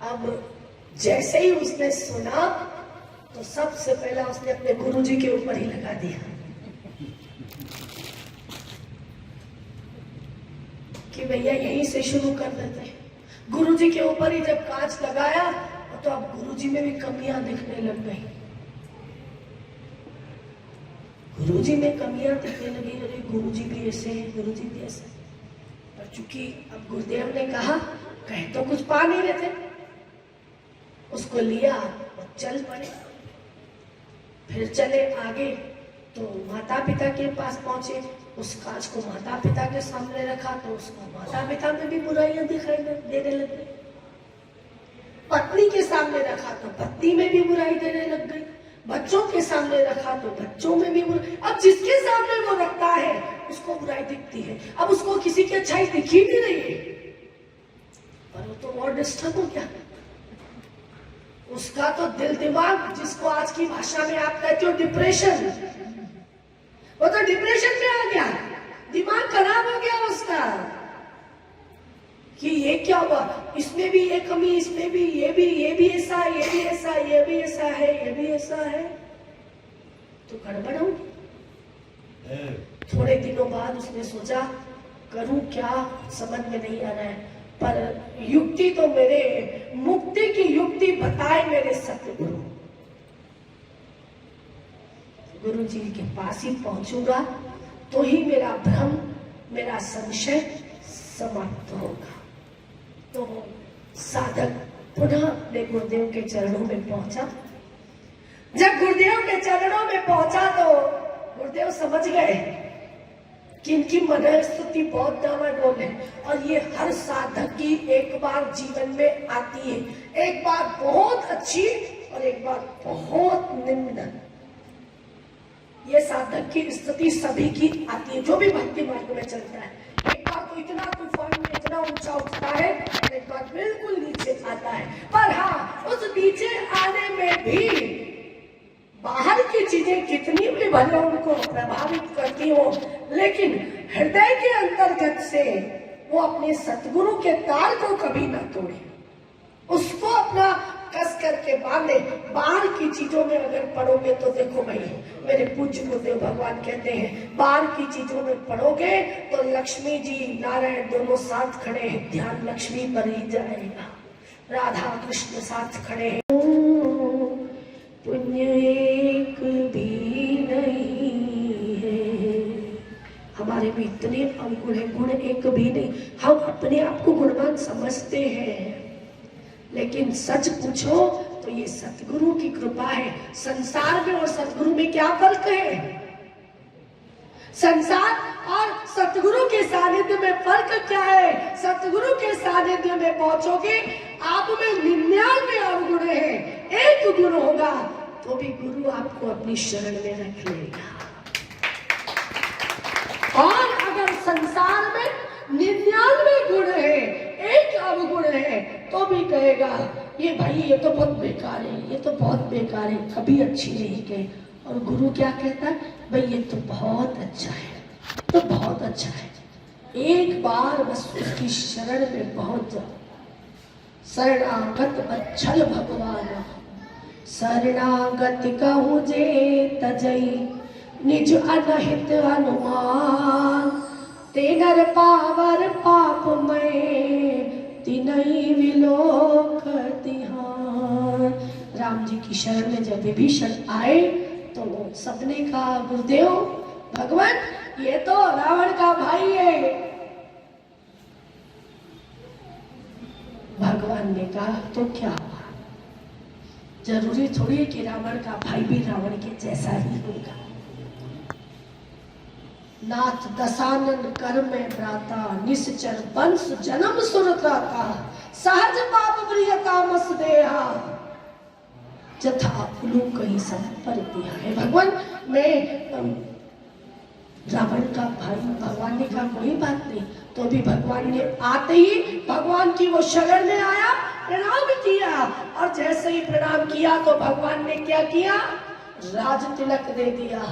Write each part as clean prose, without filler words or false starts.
अब जैसे ही उसने सुना तो सबसे पहला उसने अपने गुरुजी के ऊपर ही लगा दिया कि भैया यहीं से शुरू कर देते हैं। गुरुजी के ऊपर ही जब कांच लगाया तो अब गुरुजी में भी कमियां दिखने लग गई। गुरुजी में कमियां दिखने लगी, अरे गुरुजी भी ऐसे हैं, गुरुजी भी ऐसे। पर चूंकि अब गुरुदेव ने कहा, कहे तो कुछ पा नहीं रहे थे, उसको लिया और चल पड़े। फिर चले आगे तो माता पिता के पास पहुंचे, उस कांच को माता पिता के सामने रखा तो उसको माता पिता में भी बुराइयां दिखाई देने लग गई। पत्नी के सामने रखा तो पत्नी में भी बुराई देने लग गई। बच्चों के सामने रखा तो बच्चों में भी बुराई। अब जिसके सामने वो रखता है उसको बुराई दिखती है। अब उसको किसी की अच्छाई दिखी नहीं रही है, पर वो तो और डिस्टर्ब हो गया। उसका तो दिल दिमाग, जिसको आज की भाषा में आप कहते हो डिप्रेशन, वो तो डिप्रेशन में आ गया, दिमाग खराब हो गया उसका कि ये क्या हुआ, इसमें भी ये कमी, इसमें भी ये भी ऐसा, ये भी ऐसा, ये भी ऐसा है, ये भी ऐसा है, तो गड़बड़ होगी। थोड़े दिनों बाद उसने सोचा करूं क्या, समझ में नहीं आ रहा है, पर युक्ति तो मेरे मुक्ति की युक्ति बताए मेरे सतगुरु, गुरु जी के पास ही पहुंचूंगा तो ही मेरा भ्रम, मेरा संशय समाप्त होगा। तो साधक पुनः अपने गुरुदेव के चरणों में पहुंचा। जब गुरुदेव के चरणों में पहुंचा तो गुरुदेव समझ गए कि इनकी मनोस्थिति बहुत डामाडोल है और ये हर साधक की एक बार जीवन में आती है, एक बार बहुत अच्छी और एक बार बहुत निम्न। ये साधक की स्थिति सभी की आती है, जो भी भक्ति मार्ग में चलता है। एक बार तो इतना तूफान में इतना ऊंचा उठता है और एक बार बिल्कुल नीचे आता है। पर हाँ, उस नीचे आने में भी बाहर की चीजें कितनी भी भले उनको प्रभावित करती हो, लेकिन हृदय के अंतर्गत से वो अपने सतगुरु के तार को कभी ना तोड़े, उसको अपना कस करके बांधे। बाहर की चीजों में अगर पढ़ोगे तो देखो भाई, मेरे पूज्य गुरुदेव भगवान कहते हैं, बाहर की चीजों में पढ़ोगे तो लक्ष्मी जी नारायण दोनों साथ खड़े हैं, ध्यान लक्ष्मी पर ही जाएगा, राधा कृष्ण साथ खड़े हैं। पुण्य एक भी नहीं है, हमारे भी इतने अवगुण है, गुण एक भी नहीं। हम अपने आप को गुणवान समझते हैं, लेकिन सच पूछो तो ये सतगुरु की कृपा है। संसार में और सतगुरु में क्या फर्क है? संसार और सतगुरु के सानिध्य में फर्क क्या है? सतगुरु के सानिध्य में पहुंचोगे, आप में 99 अवगुण है, एक गुण होगा तो भी गुरु आपको अपनी शरण में रख लेगा। और अगर संसार में 99 गुण है, एक अवगुण है, तो भी कहेगा ये भाई ये तो बहुत बेकार है, ये तो बहुत बेकार है, कभी अच्छी नहीं कहे। और गुरु क्या कहता है? भाई ये तो बहुत अच्छा है, तो बहुत अच्छा है, एक बार बस उसकी शरण में पहुंच जाओ। शरणागत अच्छल भगवान, शरणागत कहूँ जे तजई, निज अनहित अनुमान, तेनर पावर पाप में तिनई विलोक तिहार। राम जी की शरण में जब विभीषण आए तो सबने कहा गुरुदेव भगवान ये तो रावण का भाई है। भगवान ने कहा तो क्या हुआ, जरूरी थोड़ी है कि रावण का भाई भी रावण के जैसा ही होगा। नाथ दशानन कर में भ्राता, निश्चर वंश जन्म सुरता, सहज पाप प्रिय तामस देहा, जथा उलूक ही सब पर दिया है। भगवान मैं रावण का भाई, भगवान ने कहा कोई बात नहीं, तो भी भगवान ने आते ही भगवान की वो शरण में आया, प्रणाम किया, और जैसे ही प्रणाम किया तो भगवान ने क्या किया? राज तिलक दे दिया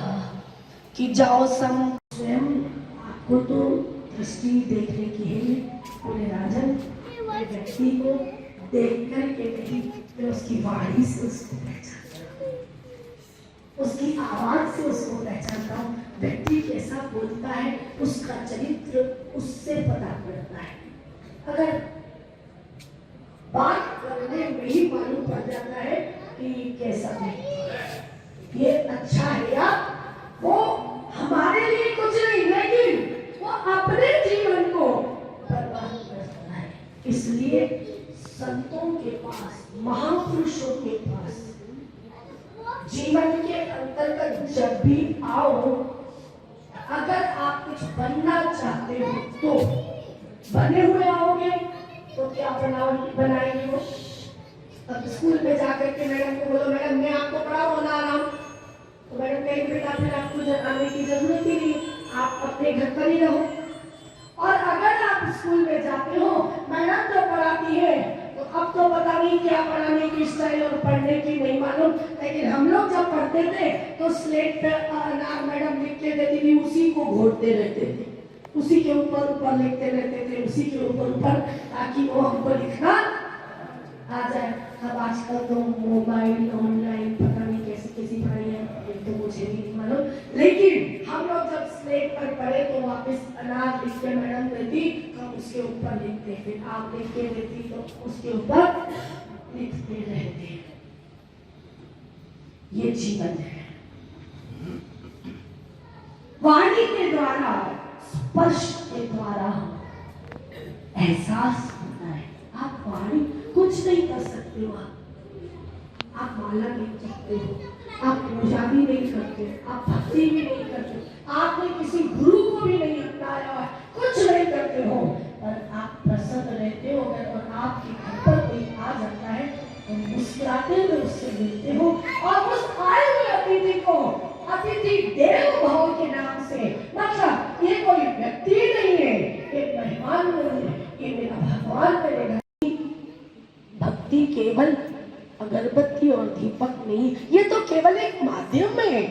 कि जाओ सम। स्वयं आपको तो दृष्टि देखने की है पूरे राजन व्यक्ति को देख करके नहीं, मैं उसकी वाणी से उसको पहचानता हूँ, उसकी आवाज से उसको पहचानता हूँ। व्यक्ति कैसा बोलता है उसका चरित्र उससे पता पड़ता है। अगर बात करने में ही मालूम पड़ जाता है कि कैसा व्यक्ति है, ये अच्छा है या वो हमारे लिए कुछ नहीं, लेकिन वो अपने जीवन को बर्बाद करता है। इसलिए संतों के पास, महापुरुषों के पास जीवन के अंतर्गत जब भी आओ, अगर आप कुछ बनना चाहते हो तो बने हुए आओगे तो क्या बनाएंगे हो? अब स्कूल में जाकर के मैडम को बोलो मैडम मैं आपको बना रहा हूँ, तो मैडम कहेंगे बेटा फिर आपको आने की जरूरत ही नहीं, आप अपने घर पर ही रहो। और अगर आप स्कूल में जाते हो, मैडम जो पढ़ाती है तो अब तो पता नहीं क्या पढ़ाने की स्टाइल और पढ़ने की नहीं मालूम, लेकिन हम लोग जब पढ़ते थे तो स्लेट पे अनार मैडम लिख के देती थी, उसी को घोटते रहते थे, उसी के ऊपर लिखते रहते थे, उसी के ऊपर, ताकि वो हमको लिखना आ जाए। अब आजकल तो मोबाइल ऑनलाइन पता नहीं कैसी पढ़ाई है, तो मुझे भी नहीं मालूम, लेकिन हम लोग जब स्लेट पर पढ़े तो वापस अनार लिख के मैडम देती, हम उसके ऊपर लिखते, फिर आप लिख के देती तो उसके ऊपर लिखते रहते। ये जीवन है। वाणी के द्वारा, स्पर्श के द्वारा एहसास होता है। आप वाणी कुछ नहीं कर सकते हो, आप माला नहीं करते हो, आप पूजा भी नहीं करते, आप भक्ति भी नहीं करते, आपने किसी गुरु को भी नहीं अपनाया है, कुछ नहीं करते हो, पर आप प्रसन्न रहते हो। और आपके घर पर कोई आ जाता है तो मुस्कुराते हुए उससे मिलते हो, और उस आए हुए अतिथि को अतिथि देव भाव के नाम से, मतलब ये कोई व्यक्ति नहीं है, एक मेहमान नहीं है, ये मेरा भगवान मेरे। भक्ति केवल अगरबत्ती और दीपक नहीं, ये तो केवल एक माध्यम है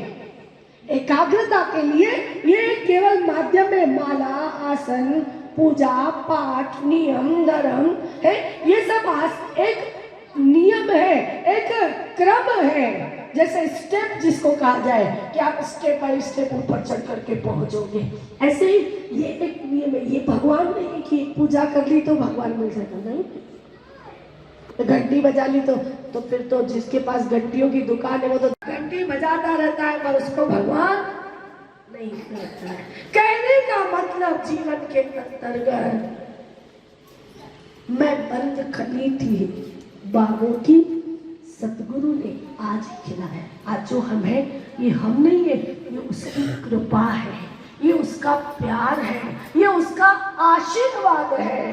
एकाग्रता के लिए, ये केवल माध्यम है। माला, आसन, पूजा पाठ, नियम धर्म है, ये सब एक नियम है, एक क्रम है, जैसे स्टेप जिसको कहा जाए कि आप स्टेप बाय स्टेप ऊपर चढ़ करके पहुंचोगे, ऐसे ही ये एक नियम है। ये भगवान नहीं कि पूजा कर ली तो भगवान मिल जाएगा, नहीं। घंटी बजा ली तो फिर तो जिसके पास घंटियों की दुकान है वो तो घंटी बजाता रहता है, पर उसको भगवान नहीं करता है। कहने का मतलब जीवन के अंतर्गत मैं बंद करी थी बागों की, सतगुरु ने आज खिलाया। आज जो हम हैं ये हम नहीं है, ये उसकी कृपा है, ये उसका प्यार है, ये उसका आशीर्वाद है,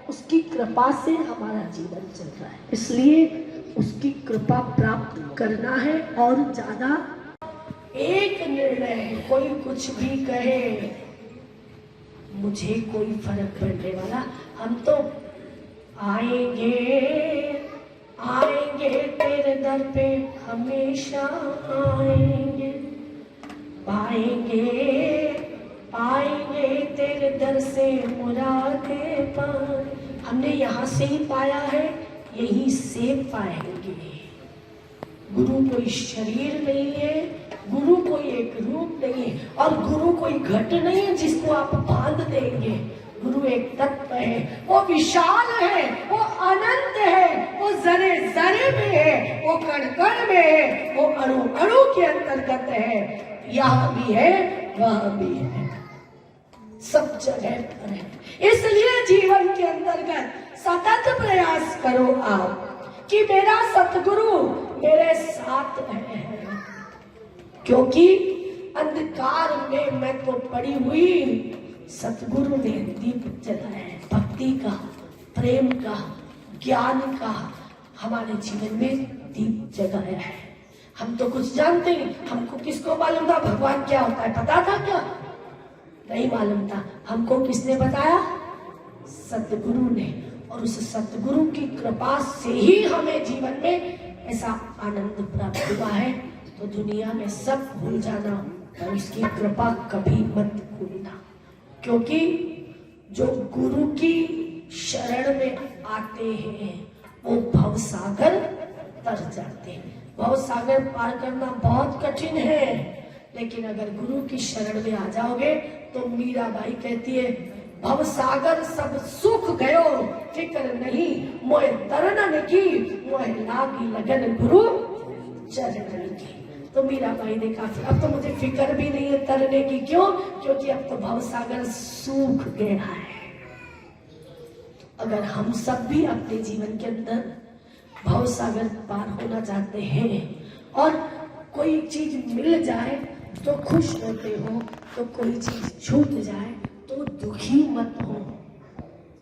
उसकी कृपा से हमारा जीवन चल रहा है। इसलिए उसकी कृपा प्राप्त करना है। और ज्यादा एक निर्णय है, कोई कुछ भी कहे मुझे कोई फर्क पड़ने वाला, हम तो आएंगे आएंगे तेरे दर पे, हमेशा आएंगे, पाएंगे पाएंगे तेरे दर से मुरादे पाए। हमने यहाँ से ही पाया है, यहीं से पाएंगे। गुरु कोई शरीर नहीं है, गुरु कोई एक रूप नहीं है, और गुरु कोई घट नहीं है जिसको आप बांध देंगे। गुरु एक तत्व है, वो विशाल है, वो अनंत है, वो जरे जरे में है, वो कण कण में है, वो अणु अणु के अंतर्गत है, यहाँ भी है वहाँ भी है, सब जगह पर है। इसलिए जीवन के अंतर्गत सतत प्रयास करो आप कि मेरा सतगुरु मेरे साथ है, क्योंकि अंधकार में मैं तो पड़ी हुई, सतगुरु ने दीप जलाया है, भक्ति का, प्रेम का, ज्ञान का हमारे जीवन में दीप जगाया है। हम तो कुछ जानते नहीं, हमको किसको मालूम था भगवान क्या होता है? पता था क्या? नहीं मालूम था। हमको किसने बताया? सतगुरु ने। और उस सतगुरु की कृपा से ही हमें जीवन में ऐसा आनंद प्राप्त हुआ है। तो दुनिया में सब भूल जाना और उसकी कृपा कभी मत भूलना, क्योंकि जो गुरु की शरण में आते हैं वो भव सागर तर जाते हैं। भव सागर पार करना बहुत कठिन है, लेकिन अगर गुरु की शरण में आ जाओगे तो मीराबाई कहती है, भव सागर सब सुख गयो फिक्र नहीं, मोए तरनन की मोए लागी लगन गुरु चरण की। तो मीराबाई ने कहा अब तो मुझे फिक्र भी नहीं है तरने की। क्यों? क्योंकि अब तो भव सागर सूख गया है। अगर हम सब भी अपने जीवन के अंदर भव सागर पार होना चाहते हैं और कोई चीज मिल जाए तो खुश होते हो, तो कोई चीज छूट जाए तो दुखी मत हो।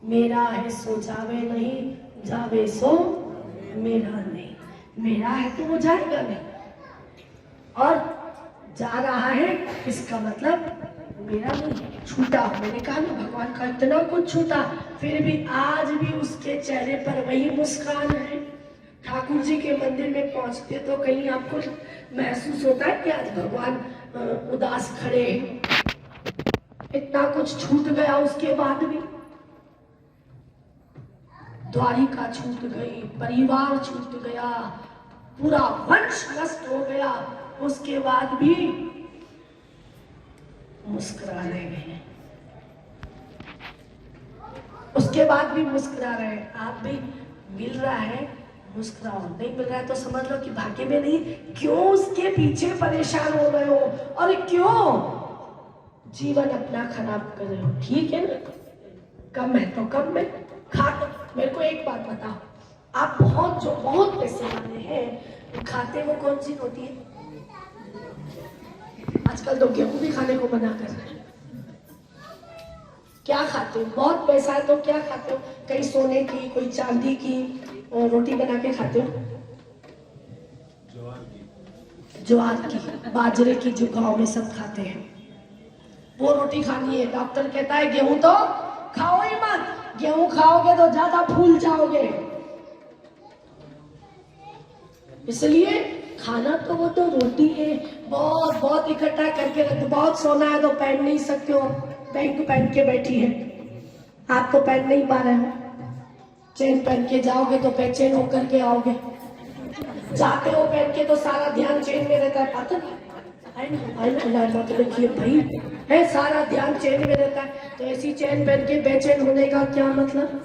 मेरा है सो जावे नहीं, जावे सो मेरा नहीं। मेरा है तो वो जाएगा नहीं, और जा रहा है इसका मतलब मेरा नहीं। छूटा, मैंने कहा ना भगवान का इतना कुछ छूटा, फिर भी आज भी उसके चेहरे पर वही मुस्कान है। ठाकुर जी के मंदिर में पहुंचते तो कहीं आपको महसूस होता है कि आज भगवान उदास खड़े हैं? इतना कुछ छूट गया उसके बाद भी। द्वारिका छूट गई, परिवार छूट गया, पूरा वंश नष्ट हो गया, उसके बाद भी मुस्कुरा रहे हैं। उसके बाद भी मुस्कुरा रहे हैं। आप भी मिल रहा है मुस्कुराओ, नहीं मिल रहा है तो समझ लो कि भाग्य में नहीं। क्यों उसके पीछे परेशान हो गए हो और क्यों जीवन अपना खराब कर रहे हो? ठीक है ना, कम है तो कम में खा। मेरे को एक बात बताओ, आप बहुत पैसे वाले हैं, खाते वो कौन सी होती है? आजकल तो गेहूं भी खाने को मना कर रहे हैं। क्या खाते हो? बहुत पैसा है तो क्या खाते हो? कहीं सोने की, कोई चांदी की रोटी बना के खाते हो? ज्वार की, बाजरे की, जो गांव में सब खाते हैं वो रोटी खानी है। डॉक्टर कहता है गेहूं तो खाओ ही मत, गेहूं खाओगे तो ज्यादा फूल जाओगे। इसलिए खाना तो वो तो रोटी है। बहुत इकट्ठा करके रख दो। बहुत सोना है तो पहन नहीं सकते हो, बैंक पहन के बैठी है। आप तो पहन नहीं पा रहे हो, चेन पहन के जाओगे तो बेचैन होकर के आओगे। जाते हो पहन के तो सारा ध्यान चेन में रहता है। पता देखिए भाई है, सारा ध्यान चेन में रहता है। तो ऐसी चेन पहन के बेचैन होने का क्या मतलब?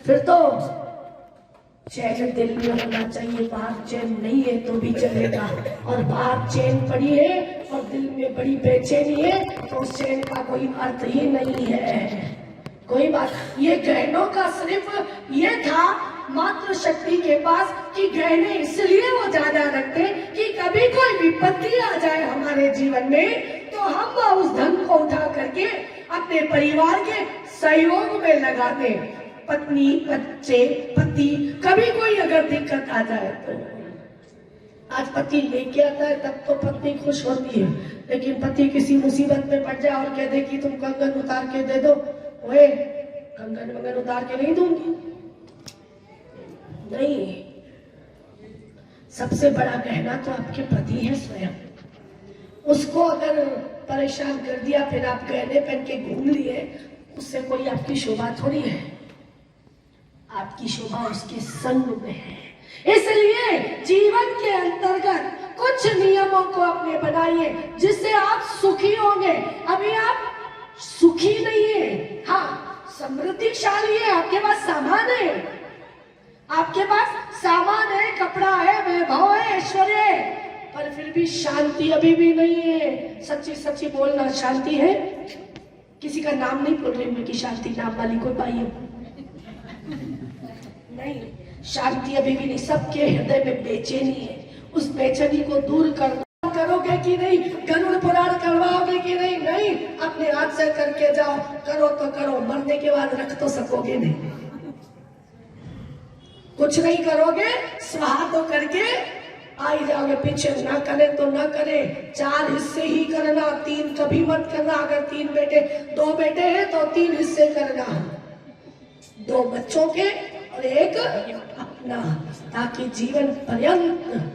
फिर तो चैन दिल में होना चाहिए, बाहर चैन नहीं है तो भी चलेगा। और बाहर चैन पड़ी है और दिल में बड़ी बेचैनी है तो उस चैन का कोई अर्थ ही नहीं है। कोई बात, ये गहनों का सिर्फ ये था मात्र शक्ति के पास कि गहने इसलिए वो ज्यादा रखते कि कभी कोई विपत्ति आ जाए हमारे जीवन में तो हम उस धन को उठा करके अपने परिवार के सहयोग में लगाते। पत्नी, बच्चे, पति, कभी कोई अगर दिक्कत आ जाए तो आज पति लेके आता है तब तो पत्नी खुश होती है, लेकिन पति किसी मुसीबत में पड़ जाए और कह दे कि तुम कंगन उतार के दे दो, ओए कंगन वंगन उतार के नहीं दूंगी। नहीं, सबसे बड़ा गहना तो आपके पति है स्वयं। उसको अगर परेशान कर दिया फिर आप गहने पहन के घूम लिए, उससे कोई आपकी शोभा थोड़ी है। आपकी शोभा उसके संग में है। इसलिए जीवन के अंतर्गत कुछ नियमों को अपने बनाइए जिससे आप सुखी होंगे। अभी आप सुखी नहीं है, हाँ समृद्धिशाली है, आपके पास सामान है, आपके पास सामान है, कपड़ा है, वैभव है, ऐश्वर्य है, पर फिर भी शांति अभी भी नहीं है। सच्ची सच्ची बोलना, शांति है? किसी का नाम नहीं बोल रही मैं कि शांति नाम वाली कोई पाई हो? नहीं, शांति अभी भी नहीं। सबके हृदय में बेचैनी है। उस बेचैनी को दूर करोगे कि नहीं? गरुड़ पुराण करवाओगे कि नहीं? नहीं, अपने हाथ से करके जाओ। करो तो करो, मरने के बाद रख तो सकोगे नहीं। कुछ नहीं करोगे, स्वाहा तो करके आ ही जाओगे। पीछे ना करे तो ना करे, 4 हिस्से ही करना, 3 कभी मत करना। अगर 2 बेटे हैं तो 3 हिस्से करना, 2 बच्चों के और 1 अपना, ताकि जीवन पर्यंत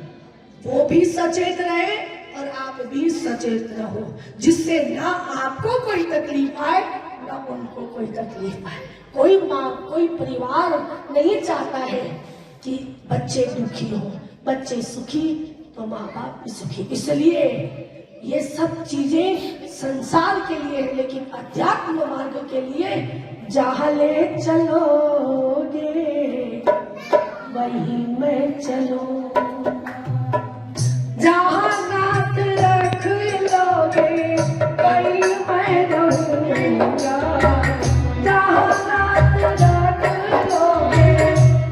वो भी सचेत रहे और आप भी सचेत रहो, जिससे ना आपको कोई तकलीफ आए ना उनको कोई तकलीफ आए। कोई माँ, कोई परिवार नहीं चाहता है कि बच्चे दुखी हो। बच्चे सुखी तो माँ बाप भी सुखी। इसलिए ये सब चीजें संसार के लिए है, लेकिन अध्यात्म मार्ग के लिए जहाँ ले चलोगे वहीं मैं चलो, जहाँ नाथ रख लोगे वहीं मैं रहूंगा, जहाँ नाथ रख लोगे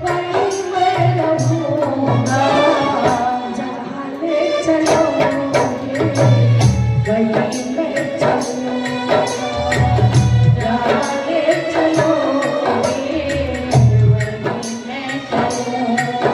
वहीं मैं रहूंगा, जहाँ ले चलोगे वहीं मैं चलूंगा, जहाँ ले चलोगे वहीं मैं चलूंगा।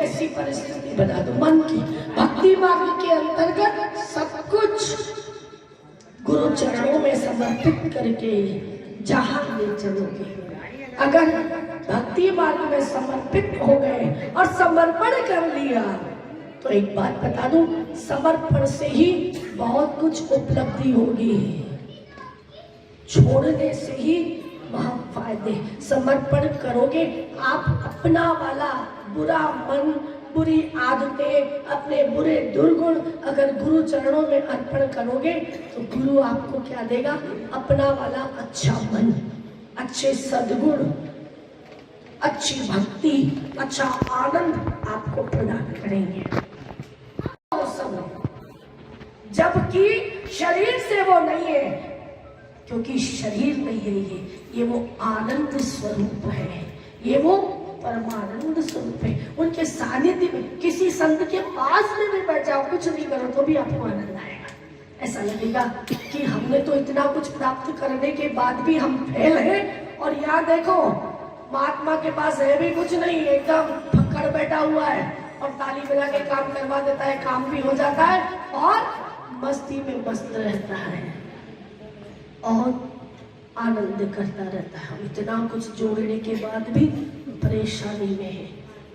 ऐसी परिस्थिति बना दो मन की। भक्ति मार्ग के अंतर्गत सब कुछ गुरु चरणों में समर्पित करके जहां ले चलोगे। अगर भक्ति मार्ग में समर्पित हो गए और समर्पण कर लिया तो एक बात बता दूं, समर्पण से ही बहुत कुछ उपलब्धि होगी, छोड़ने से ही वहां फायदे। समर्पण करोगे, आप अपना वाला बुरा मन, बुरी आदतें, अपने बुरे दुर्गुण अगर गुरु चरणों में अर्पण करोगे तो गुरु आपको क्या देगा? अपना वाला अच्छा मन, अच्छे सद्गुण, अच्छी भक्ति, अच्छा आनंद आपको प्रदान करेंगे। जबकि शरीर से वो नहीं है, क्योंकि शरीर नहीं है ये वो आनंद स्वरूप है, ये वो परमानंद स्वरूप है। उनके सानिध्य में, किसी संत के पास में भी बैठ जाओ, कुछ नहीं करो तो भी आपको आनंद आएगा। ऐसा लगेगा कि हमने तो इतना कुछ प्राप्त करने के बाद भी हम फेल हैं, और यहाँ देखो महात्मा के पास है भी कुछ नहीं, एकदम फक्कड़ बैठा हुआ है और ताली बजा के काम करवा देता है, काम भी हो जाता है और मस्ती में मस्त रहता है और आनंद करता रहता है। इतना कुछ जोड़ने के बाद भी परेशानी में है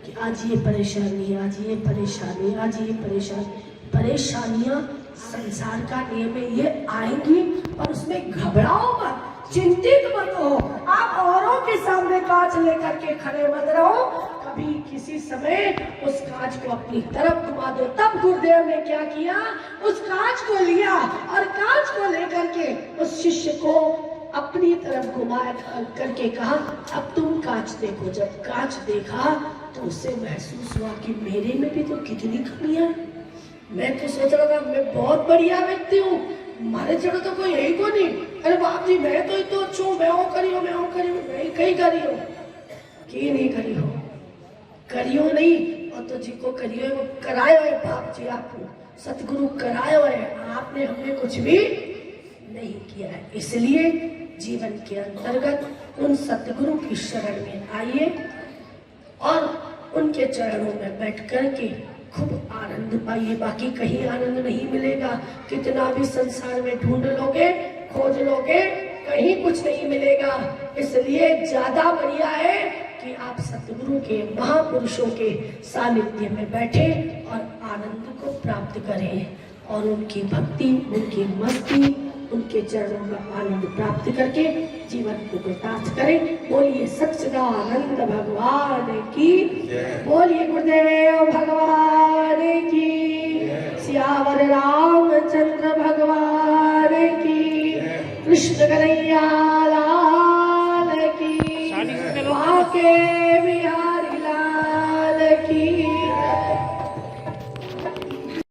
कि आज ये परेशानी, आज ये परेशानी, आज ये परेशानी। परेशानियां संसार का नियम है, ये आएंगी और उसमें घबराओ मत, चिंतित मत हो। आप औरों के सामने कांच लेकर के खड़े मत रहो, कभी किसी समय उस कांच को अपनी तरफ घुमा दो। तब गुरुदेव ने क्या किया? उस कांच को लिया और कांच को लेकर के उस शिष्य को अपनी तरफ घुमाया करके कहा, अब तुम कांच देखो। जब कांच देखा तो उसे महसूस हुआ कि मेरे में भी तो कितनी कमियां। मैं तो सोच रहा था मैं बहुत बढ़िया व्यक्ति हूँ, हमारे जड़ों तो कोई यही को नहीं। अरे बाप जी मैं तो इतो अच्छू, मैं वो करी हूँ, मैं वो करी हूँ, मैं कहीं करी हूँ कि नहीं करी हो, करियो नहीं। और तो जिनको करियो वो कराए हुए बाप जी, आपको सतगुरु कराए हुए, आपने हमने कुछ भी नहीं किया है। इसलिए जीवन के अंतर्गत उन सतगुरु की शरण में आइए और उनके चरणों में बैठ कर के खूब आनंद पाइए। बाकी कहीं आनंद नहीं मिलेगा, कितना भी संसार में ढूंढ लोगे, खोज लोगे, कहीं कुछ नहीं मिलेगा। इसलिए ज्यादा बढ़िया है कि आप सतगुरु के, महापुरुषों के सानिध्य में बैठे और आनंद को प्राप्त करें और उनकी भक्ति, उनकी मस्ती, उनके चरणों का आनंद प्राप्त करके जीवन को कृतार्थ करें। बोलिए सच्चिदानंद भगवान की, बोलिए गुरुदेव भगवान।